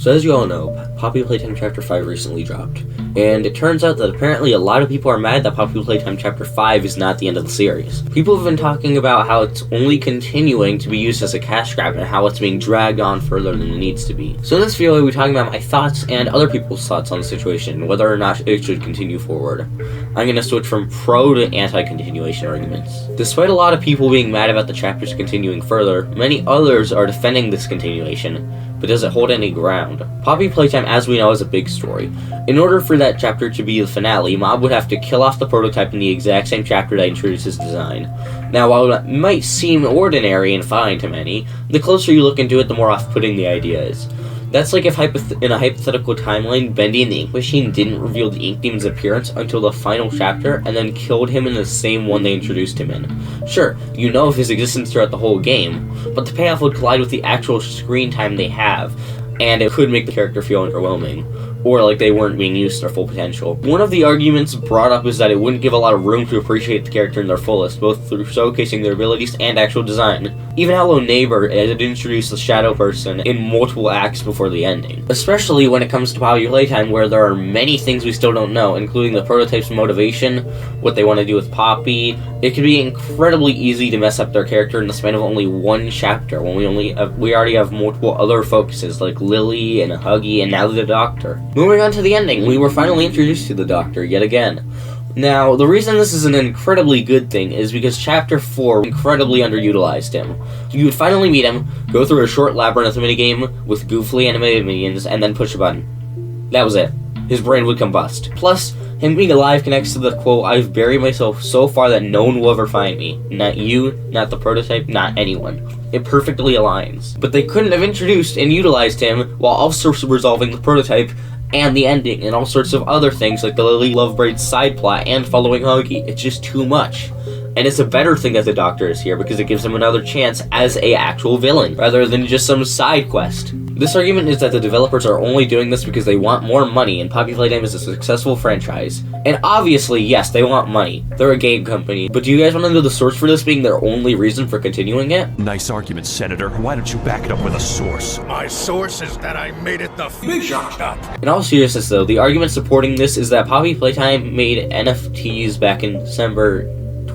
So as you all know, Poppy Playtime Chapter 5 recently dropped, and it turns out that apparently a lot of people are mad that Poppy Playtime Chapter 5 is not the end of the series. People have been talking about how it's only continuing to be used as a cash grab and how it's being dragged on further than it needs to be. So in this video, we'll be talking about my thoughts and other people's thoughts on the situation, whether or not it should continue forward. I'm going to switch from pro to anti-continuation arguments. Despite a lot of people being mad about the chapters continuing further, many others are defending this continuation. But does it hold any ground? Poppy Playtime, as we know, is a big story. In order for that chapter to be the finale, Mob would have to kill off the prototype in the exact same chapter that introduces design. Now, while that might seem ordinary and fine to many, the closer you look into it, the more off-putting the idea is. That's like if in a hypothetical timeline, Bendy and the Ink Machine didn't reveal the Ink Demon's appearance until the final chapter, and then killed him in the same one they introduced him in. Sure, you know of his existence throughout the whole game, but the payoff would collide with the actual screen time they have, and it could make the character feel underwhelming, or like they weren't being used to their full potential. One of the arguments brought up is that it wouldn't give a lot of room to appreciate the character in their fullest, both through showcasing their abilities and actual design. Even Hello Neighbor had introduced the shadow person in multiple acts before the ending. Especially when it comes to Poppy Playtime, where there are many things we still don't know, including the prototype's motivation, what they want to do with Poppy. It could be incredibly easy to mess up their character in the span of only one chapter, when we already have multiple other focuses like Lily and Huggy and now the Doctor. Moving on to the ending, we were finally introduced to the Doctor yet again. Now, the reason this is an incredibly good thing is because Chapter 4 incredibly underutilized him. You would finally meet him, go through a short labyrinth minigame with goofily animated minions, and then push a button. That was it. His brain would combust. Plus, him being alive connects to the quote, "I've buried myself so far that no one will ever find me. Not you, not the prototype, not anyone." It perfectly aligns. But they couldn't have introduced and utilized him while also resolving the prototype and the ending, and all sorts of other things like the Lily Lovebraid side plot and following Huggy. It's just too much. And it's a better thing that the Doctor is here because it gives him another chance as a actual villain, rather than just some side quest. This argument is that the developers are only doing this because they want more money, and Poppy Playtime is a successful franchise. And obviously, yes, they want money. They're a game company. But do you guys want to know the source for this being their only reason for continuing it? Nice argument, Senator. Why don't you back it up with a source? My source is that I made it the shut up. In all seriousness though, the argument supporting this is that Poppy Playtime made NFTs back in December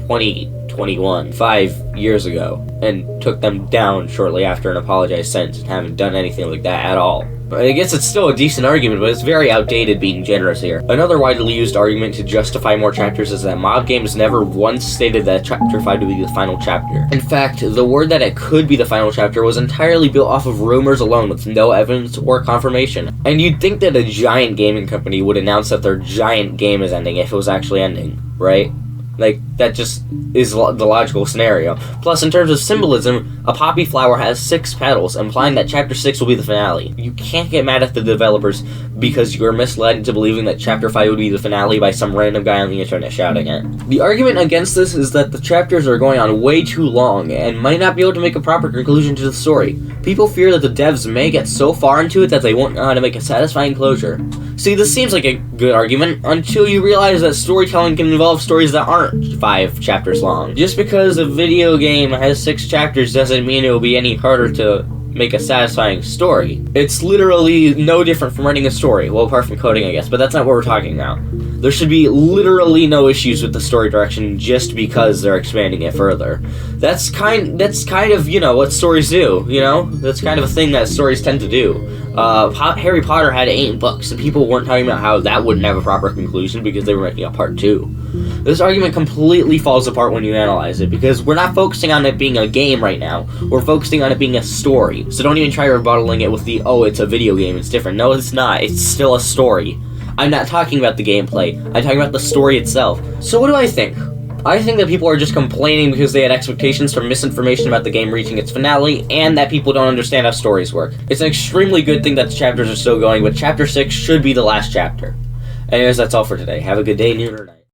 2021, 5 years ago, and took them down shortly after and apologized since, and haven't done anything like that at all. But I guess it's still a decent argument, but it's very outdated being generous here. Another widely used argument to justify more chapters is that Mob Games never once stated that Chapter 5 would be the final chapter. In fact, the word that it could be the final chapter was entirely built off of rumors alone with no evidence or confirmation. And you'd think that a giant gaming company would announce that their giant game is ending if it was actually ending, right? Like, that just is the logical scenario. Plus, in terms of symbolism, a poppy flower has 6 petals, implying that Chapter 6 will be the finale. You can't get mad at the developers because you're misled into believing that Chapter 5 would be the finale by some random guy on the internet shouting it. The argument against this is that the chapters are going on way too long and might not be able to make a proper conclusion to the story. People fear that the devs may get so far into it that they won't know how to make a satisfying closure. See, this seems like a good argument until you realize that storytelling can involve stories that aren't 5 chapters long. Just because a video game has 6 chapters doesn't mean it will be any harder to make a satisfying story. It's literally no different from writing a story. Well, apart from coding, I guess, but that's not what we're talking about. There should be literally no issues with the story direction just because they're expanding it further. That's kind of, you know, what stories do, you know? That's kind of a thing that stories tend to do. Harry Potter had 8 books, and people weren't talking about how that wouldn't have a proper conclusion because they were making a part 2. This argument completely falls apart when you analyze it, because we're not focusing on it being a game right now. We're focusing on it being a story. So don't even try rebuttaling it with the, oh, it's a video game, it's different. No, it's not. It's still a story. I'm not talking about the gameplay. I'm talking about the story itself. So what do I think? I think that people are just complaining because they had expectations from misinformation about the game reaching its finale, and that people don't understand how stories work. It's an extremely good thing that the chapters are still going, but Chapter 6 should be the last chapter. Anyways, that's all for today. Have a good day, noon, or night.